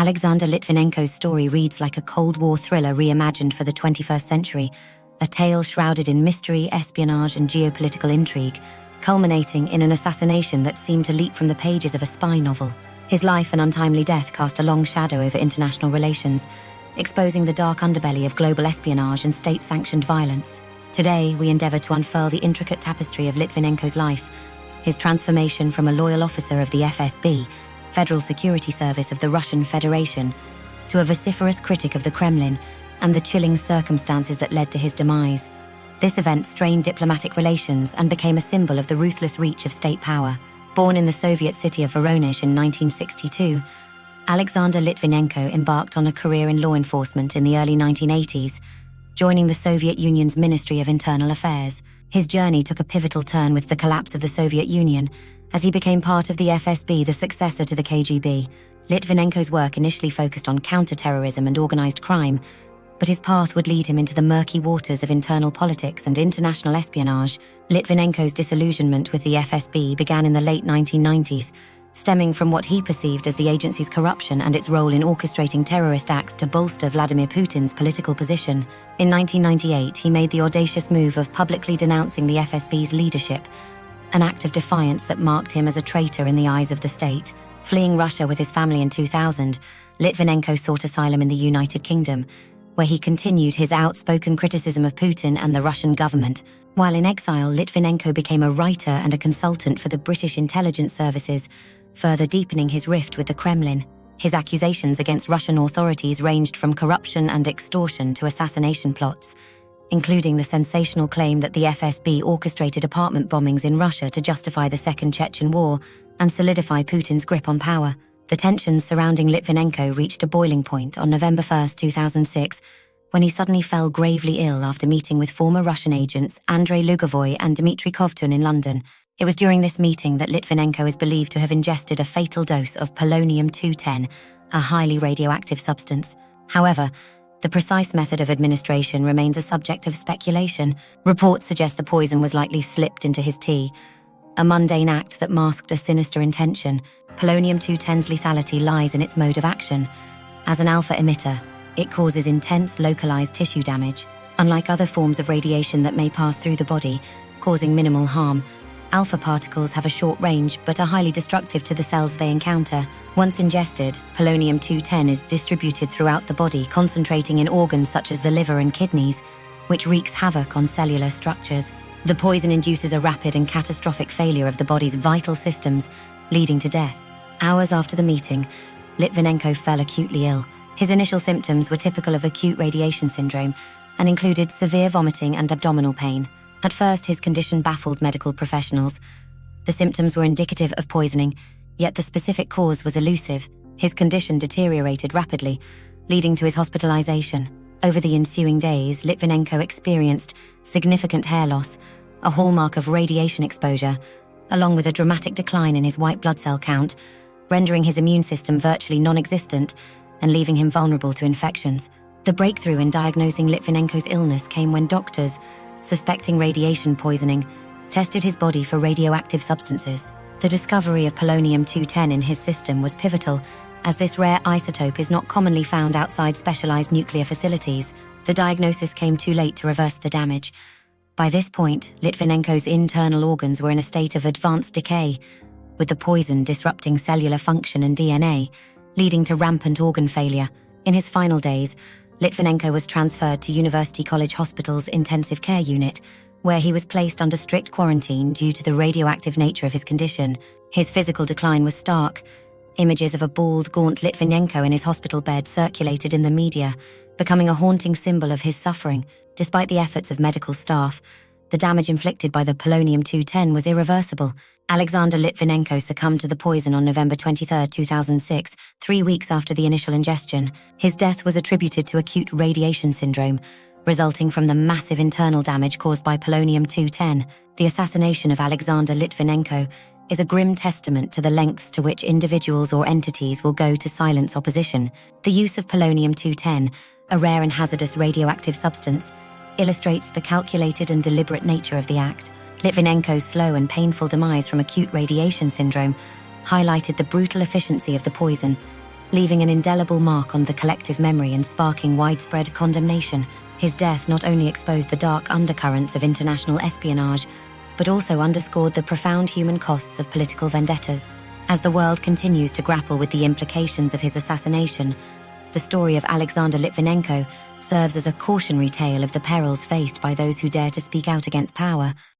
Alexander Litvinenko's story reads like a Cold War thriller reimagined for the 21st century, a tale shrouded in mystery, espionage, and geopolitical intrigue, culminating in an assassination that seemed to leap from the pages of a spy novel. His life and untimely death cast a long shadow over international relations, exposing the dark underbelly of global espionage and state-sanctioned violence. Today, we endeavor to unfurl the intricate tapestry of Litvinenko's life, his transformation from a loyal officer of the FSB, Federal Security Service of the Russian Federation, to a vociferous critic of the Kremlin, and the chilling circumstances that led to his demise. This event strained diplomatic relations and became a symbol of the ruthless reach of state power. Born in the Soviet city of Voronezh in 1962, Alexander Litvinenko embarked on a career in law enforcement in the early 1980s, joining the Soviet Union's Ministry of Internal Affairs. His journey took a pivotal turn with the collapse of the Soviet Union, as he became part of the FSB, the successor to the KGB. Litvinenko's work initially focused on counter-terrorism and organized crime, but his path would lead him into the murky waters of internal politics and international espionage. Litvinenko's disillusionment with the FSB began in the late 1990s, stemming from what he perceived as the agency's corruption and its role in orchestrating terrorist acts to bolster Vladimir Putin's political position. In 1998, he made the audacious move of publicly denouncing the FSB's leadership, an act of defiance that marked him as a traitor in the eyes of the state. Fleeing Russia with his family in 2000, Litvinenko sought asylum in the United Kingdom, where he continued his outspoken criticism of Putin and the Russian government. While in exile, Litvinenko became a writer and a consultant for the British intelligence services, further deepening his rift with the Kremlin. His accusations against Russian authorities ranged from corruption and extortion to assassination plots, including the sensational claim that the FSB orchestrated apartment bombings in Russia to justify the Second Chechen War and solidify Putin's grip on power. The tensions surrounding Litvinenko reached a boiling point on November 1, 2006, when he suddenly fell gravely ill after meeting with former Russian agents Andrei Lugovoy and Dmitry Kovtun in London. It was during this meeting that Litvinenko is believed to have ingested a fatal dose of polonium-210, a highly radioactive substance. However, the precise method of administration remains a subject of speculation. Reports suggest the poison was likely slipped into his tea, a mundane act that masked a sinister intention. Polonium-210's lethality lies in its mode of action. As an alpha emitter, it causes intense localized tissue damage. Unlike other forms of radiation that may pass through the body, causing minimal harm, alpha particles have a short range but are highly destructive to the cells they encounter. Once ingested, polonium-210 is distributed throughout the body, concentrating in organs such as the liver and kidneys, which wreaks havoc on cellular structures. The poison induces a rapid and catastrophic failure of the body's vital systems, leading to death. Hours after the meeting, Litvinenko fell acutely ill. His initial symptoms were typical of acute radiation syndrome and included severe vomiting and abdominal pain. At first, his condition baffled medical professionals. The symptoms were indicative of poisoning, yet the specific cause was elusive. His condition deteriorated rapidly, leading to his hospitalization. Over the ensuing days, Litvinenko experienced significant hair loss, a hallmark of radiation exposure, along with a dramatic decline in his white blood cell count, rendering his immune system virtually non-existent and leaving him vulnerable to infections. The breakthrough in diagnosing Litvinenko's illness came when doctors, suspecting radiation poisoning, tested his body for radioactive substances. The discovery of polonium-210 in his system was pivotal, as this rare isotope is not commonly found outside specialized nuclear facilities. The diagnosis came too late to reverse the damage. By this point, Litvinenko's internal organs were in a state of advanced decay, with the poison disrupting cellular function and DNA, leading to rampant organ failure. In his final days, Litvinenko was transferred to University College Hospital's intensive care unit, where he was placed under strict quarantine due to the radioactive nature of his condition. His physical decline was stark. Images of a bald, gaunt Litvinenko in his hospital bed circulated in the media, becoming a haunting symbol of his suffering. Despite the efforts of medical staff, the damage inflicted by the polonium-210 was irreversible. Alexander Litvinenko succumbed to the poison on November 23, 2006, 3 weeks after the initial ingestion. His death was attributed to acute radiation syndrome, resulting from the massive internal damage caused by polonium-210. The assassination of Alexander Litvinenko is a grim testament to the lengths to which individuals or entities will go to silence opposition. The use of polonium-210, a rare and hazardous radioactive substance, illustrates the calculated and deliberate nature of the act. Litvinenko's slow and painful demise from acute radiation syndrome highlighted the brutal efficiency of the poison, leaving an indelible mark on the collective memory and sparking widespread condemnation. His death not only exposed the dark undercurrents of international espionage, but also underscored the profound human costs of political vendettas. As the world continues to grapple with the implications of his assassination, the story of Alexander Litvinenko serves as a cautionary tale of the perils faced by those who dare to speak out against power.